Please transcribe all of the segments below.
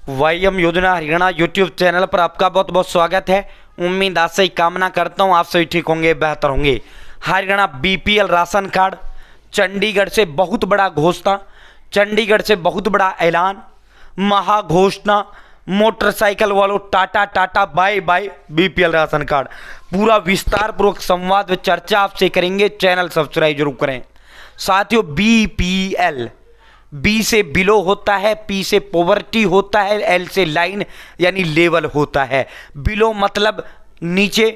वाईएम योजना Haryana YouTube channel पर आपका बहुत बहुत स्वागत है। उम्मीद आज से ही कामना करता हूँ आप सभी ठीक होंगे, बेहतर होंगे। Haryana BPL ration card, Chandigarh से बहुत बड़ा घोषणा, चंडीगढ़ से बहुत बड़ा ऐलान, महाघोषणा। मोटरसाइकिल वालों tata tata bye bye BPL ration card. पूरा विस्तार पूर्वक संवाद व चर्चा आपसे करेंगे। चैनल सब्सक्राइब जरूर करें। साथियों, बीपीएल, बी से बिलो होता है, पी से पॉवर्टी होता है, एल से लाइन यानी लेवल होता है। बिलो मतलब नीचे,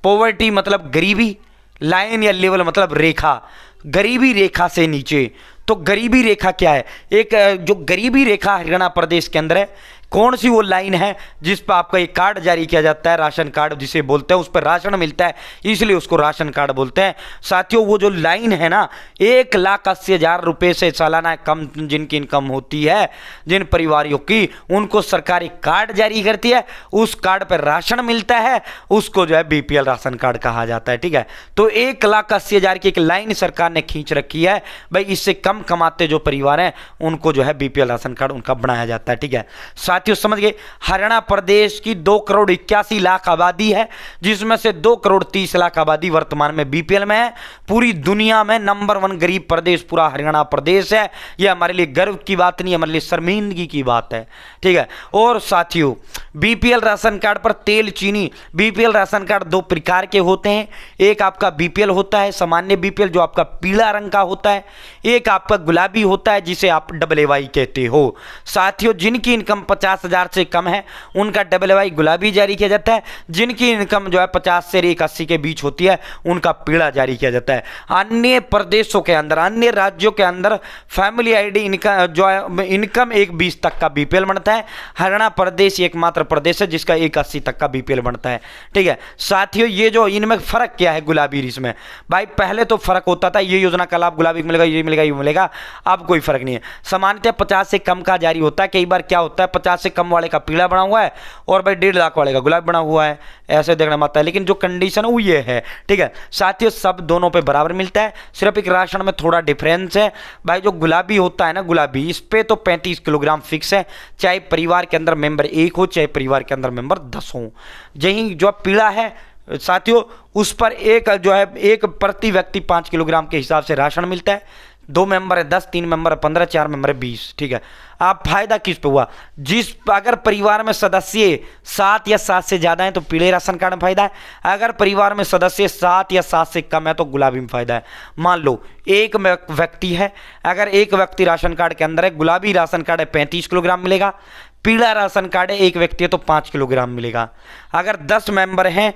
पॉवर्टी मतलब गरीबी, लाइन या लेवल मतलब रेखा, गरीबी रेखा से नीचे। तो गरीबी रेखा क्या है? एक जो गरीबी रेखा हरियाणा प्रदेश के अंदर है, कौन सी वो लाइन है जिस पर आपका एक कार्ड जारी किया जाता है, राशन कार्ड जिसे बोलते हैं, उस पर राशन मिलता है, इसलिए उसको राशन कार्ड बोलते हैं। साथियों, वो जो लाइन है ना, 1,80,000 रुपये से सालाना कम जिनकी इनकम होती है, जिन परिवारों की, उनको सरकारी कार्ड जारी करती है, उस कार्ड पर राशन मिलता है, उसको जो है बीपीएल राशन कार्ड कहा जाता है। ठीक है, तो 1,80,000 की एक लाइन सरकार ने खींच रखी है भाई। इससे कम कमाते जो परिवार हैं उनको जो है बीपीएल राशन कार्ड उनका बनाया जाता है। ठीक है साथियों, समझ गए। हरियाणा प्रदेश की 2,81,00,000 आबादी है, जिसमें से 2,30,00,000 आबादी वर्तमान में बीपीएल में है। पूरी दुनिया में नंबर 1 गरीब प्रदेश पूरा हरियाणा प्रदेश है। यह हमारे लिए गर्व की बात नहीं, हमारे लिए शर्मिंदगी की बात है। ठीक है, और साथियों, बीपीएल राशन कार्ड पर तेल चीनी, बीपीएल राशन कार्ड 2 प्रकार के होते हैं। एक आपका बीपीएल होता है सामान्य बीपीएल, जो आपका पीला रंग का होता है। एक आपका गुलाबी होता है जिसे आप AAY कहते हो। साथियों, जिनकी इनकम 50,000 से कम है उनका AAY गुलाबी जारी किया जाता है। जिनकी इनकम जो है 50 से 180 के बीच होती है उनका पीला जारी किया जाता है। अन्य प्रदेशों के अंदर, अन्य राज्यों के अंदर फैमिली आईडी इनका जो है इनकम 120 तक का बीपीएल बनता है। हरियाणा प्रदेश एकमात्र प्रदेश है जिसका 180 तक का बीपीएल बनता है। ठीक है साथियों, ये जो इनमें फर्क क्या है गुलाबी इसमें, भाई पहले तो फर्क होता था ये योजना का लाभ गुलाबी मिलेगा, ये मिलेगा, ये मिलेगा। अब कोई फर्क नहीं है। सामान्यतः 50 से कम का जारी होता है। कई बार क्या होता है, 50 से कम वाले का पीला बना हुआ है और भाई 1.5 लाख वाले का गुलाबी बना हुआ है, ऐसे देखना मत है। लेकिन जो कंडीशन है वो ये है। ठीक है साथियों, सब दोनों पे बराबर मिलता है, सिर्फ एक राशन में थोड़ा डिफरेंस है। भाई जो गुलाबी होता है ना, गुलाबी, इस पे तो 35 किलोग्राम फिक्स है, चाहे परिवार के अंदर मेंबर 1 हो, चाहे परिवार के अंदर मेंबर 10 हो। यही जो पीला है साथियों, उस पर एक जो है एक प्रति व्यक्ति 5 किलोग्राम के हिसाब से राशन मिलता है। 2 मेंबर है 10, 3 मेंबर है 15, 4 मेंबर है 20। ठीक है, आप फायदा किस पे हुआ? अगर परिवार में सदस्य 7 या 7 से ज़्यादा है तो पीले राशन कार्ड में फायदा है। अगर परिवार में सदस्य 7 या 7 से कम है तो गुलाबी में फायदा है। मान लो एक व्यक्ति है, अगर एक व्यक्ति राशन कार्ड के अंदर है, गुलाबी राशन कार्ड है 35 किलोग्राम मिलेगा, पीला राशन कार्ड है एक व्यक्ति है तो 5 किलोग्राम मिलेगा। अगर 10 मेंबर हैं,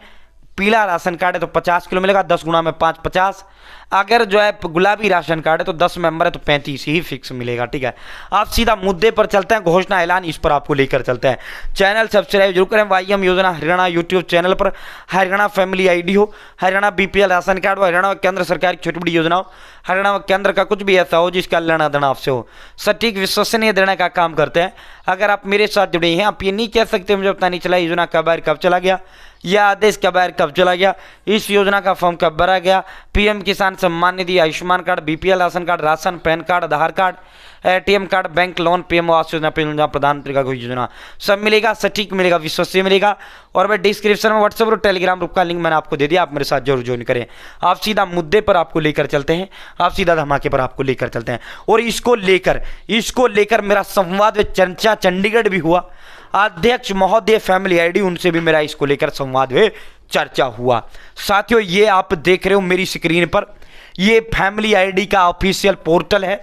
पीला राशन कार्ड है तो 50 किलो मिलेगा, 10 गुना में 5, 50। अगर जो है गुलाबी राशन कार्ड है तो 10 मेंबर है तो 35 ही फिक्स मिलेगा। ठीक है, आप सीधा मुद्दे पर चलते हैं, घोषणा ऐलान इस पर आपको लेकर चलते हैं। चैनल सब्सक्राइब जरूर करें। वाईएम योजना हरियाणा यूट्यूब चैनल पर हरियाणा फैमिली आईडी हो, हरियाणा बीपीएल राशन कार्ड हो, हरियाणा केंद्र सरकार की छोटी बड़ी योजना हो, हरियाणा व केंद्र का कुछ भी ऐसा हो जिसका लेना देना आपसे हो, सटीक विश्वसनीय देने का काम करते हैं। अगर आप मेरे साथ जुड़े हैं, आप ये नहीं कह सकते मुझे पता नहीं चला योजना कब बाहर कब चला गया, यह आदेश कब बाहर कब चला गया, इस योजना का फॉर्म कब भरा गया, PM Kisan Samman Nidhi, Ayushman card, BPL ration card, ration, PAN card, Aadhaar card, ATM card, bank loan, PM Awas Yojana, प्रधानमंत्री का कोई योजना, सब मिलेगा, सटीक मिलेगा, विश्वसनीय मिलेगा। और मैं डिस्क्रिप्शन में व्हाट्सएप और टेलीग्राम ग्रुप का लिंक मैंने आपको दे दिया, आप मेरे साथ जरूर ज्वाइन करें। आप सीधा मुद्दे पर आपको लेकर चलते हैं, आप सीधा धमाके पर आपको लेकर चलते हैं। और इसको लेकर मेरा संवाद व चर्चा चंडीगढ़ भी हुआ। अध्यक्ष महोदय फैमिली आईडी, उनसे भी मेरा इसको लेकर संवाद हुए, चर्चा हुआ। साथियों, ये आप देख रहे हो मेरी स्क्रीन पर, ये फैमिली आईडी का ऑफिशियल पोर्टल है।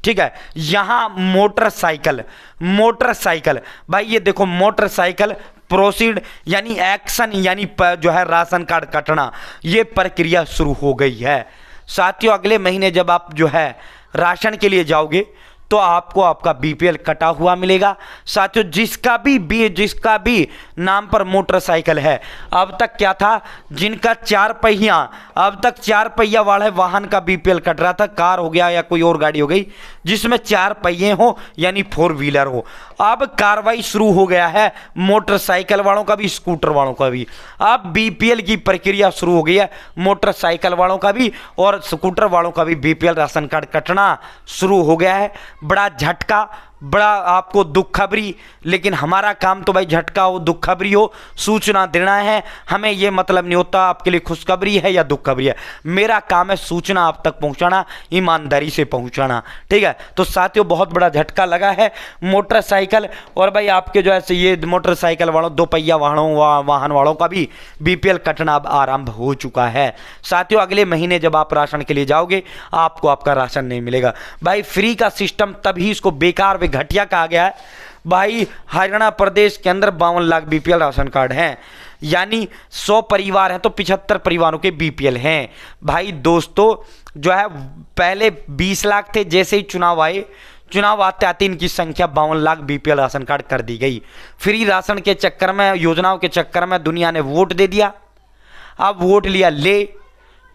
ठीक है, यहां मोटरसाइकिल भाई ये देखो, मोटरसाइकिल प्रोसीड यानी एक्शन यानी जो है राशन कार्ड कटना, ये प्रक्रिया शुरू हो गई है। साथियों, अगले महीने जब आप जो है राशन के लिए जाओगे तो आपको आपका बीपीएल कटा हुआ मिलेगा। साथियों, जिसका भी नाम पर मोटरसाइकिल है, अब तक क्या था, जिनका 4 पहिया, अब तक 4 पहिया वाले वाहन का बीपीएल कट रहा था, कार हो गया या कोई और गाड़ी हो गई जिसमें 4 पहिए हो यानी 4 व्हीलर हो। अब कार्रवाई शुरू हो गया है मोटरसाइकिल वालों का भी, स्कूटर वालों का भी। अब बीपीएल की प्रक्रिया शुरू हो गई है, मोटरसाइकिल वालों का भी और स्कूटर वालों का भी बीपीएल राशन कार्ड कटना शुरू हो गया है। बड़ा झटका, बड़ा आपको दुख खबरी, लेकिन हमारा काम तो भाई झटका हो दुख खबरी हो सूचना देना है। हमें ये मतलब नहीं होता आपके लिए खुशखबरी है या दुख खबरी है, मेरा काम है सूचना आप तक पहुंचाना, ईमानदारी से पहुंचाना। ठीक है, तो साथियों बहुत बड़ा झटका लगा है मोटरसाइकिल और भाई आपके जो है ये मोटरसाइकिल वालों, दो पहिया वाहन वालों का भी बीपीएल कटना अब आरंभ हो चुका है। साथियों अगले महीने जब आप राशन के लिए जाओगे आपको आपका राशन नहीं मिलेगा। भाई फ्री का सिस्टम तभी इसको बेकार व घटिया कहा गया है। भाई हरियाणा प्रदेश के अंदर 52 लाख बीपीएल राशन कार्ड हैं, यानी 100 परिवार हैं तो 75 परिवारों के बीपीएल हैं। भाई दोस्तों जो है पहले 20 लाख थे, जैसे ही चुनाव आते आते इनकी संख्या 52 लाख बीपीएल राशन कार्ड कर दी गई। फ्री राशन के चक्कर में, योजनाओं के चक्कर में दुनिया ने वोट दे दिया। अब वोट लिया ले,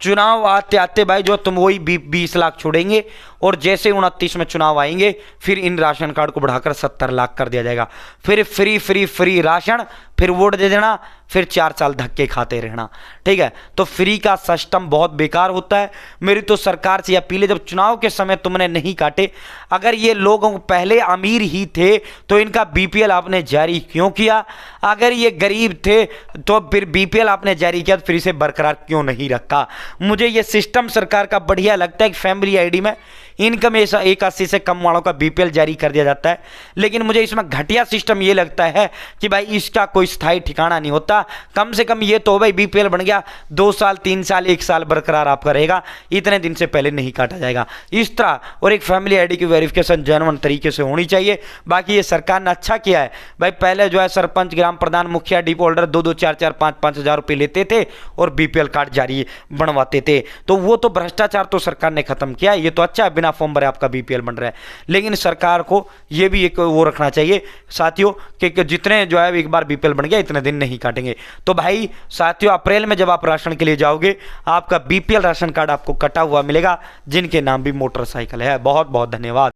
चुनाव आते आते भाई जो तुम वही 20 लाख छोड़ेंगे और जैसे 29 में चुनाव आएंगे फिर इन राशन कार्ड को बढ़ाकर 70 लाख कर दिया जाएगा। फिर फ्री फ्री फ्री राशन, फिर वोट दे देना, फिर 4 साल धक्के खाते रहना। ठीक है, तो फ्री का सिस्टम बहुत बेकार होता है। मेरी तो सरकार से अपील है, जब चुनाव के समय तुमने नहीं काटे, अगर ये लोग पहले अमीर ही थे तो इनका बीपीएल आपने जारी क्यों किया? अगर ये गरीब थे तो फिर बीपीएल आपने जारी किया तो फिर इसे बरकरार क्यों नहीं रखा? मुझे ये सिस्टम सरकार का बढ़िया लगता है कि फैमिली आईडी में इनकम 81 से कम वालों का बीपीएल जारी कर दिया जाता है, लेकिन मुझे इसमें घटिया सिस्टम ये लगता है कि भाई इसका कोई स्थायी ठिकाना नहीं होता। कम से कम ये तो भाई बीपीएल बन गया 2 साल 3 साल 1 साल बरकरार आपका रहेगा, इतने दिन से पहले नहीं काटा जाएगा इस तरह। और एक फैमिली आईडी की वेरिफिकेशन जेन्युइन तरीके से होनी चाहिए। बाकी ये सरकार ने अच्छा किया है भाई, पहले जो है सरपंच, ग्राम प्रधान, मुखिया, डिपो होल्डर 2-2 4-4 5-5 हज़ार रुपये लेते थे और बीपीएल कार्ड जारी बनवाते थे, तो वो तो भ्रष्टाचार तो सरकार ने खत्म किया। ये तो अच्छा है, बिना फॉर्म भरे आपका बीपीएल बन रहा है। लेकिन सरकार को ये भी एक वो रखना चाहिए साथियों कि जितने जो है एक बार बीपीएल बन गया इतने दिन नहीं काटेंगे। तो भाई साथियों अप्रैल में जब आप राशन के लिए जाओगे आपका बीपीएल राशन कार्ड आपको कटा हुआ मिलेगा, जिनके नाम भी मोटरसाइकिल है। बहुत बहुत धन्यवाद।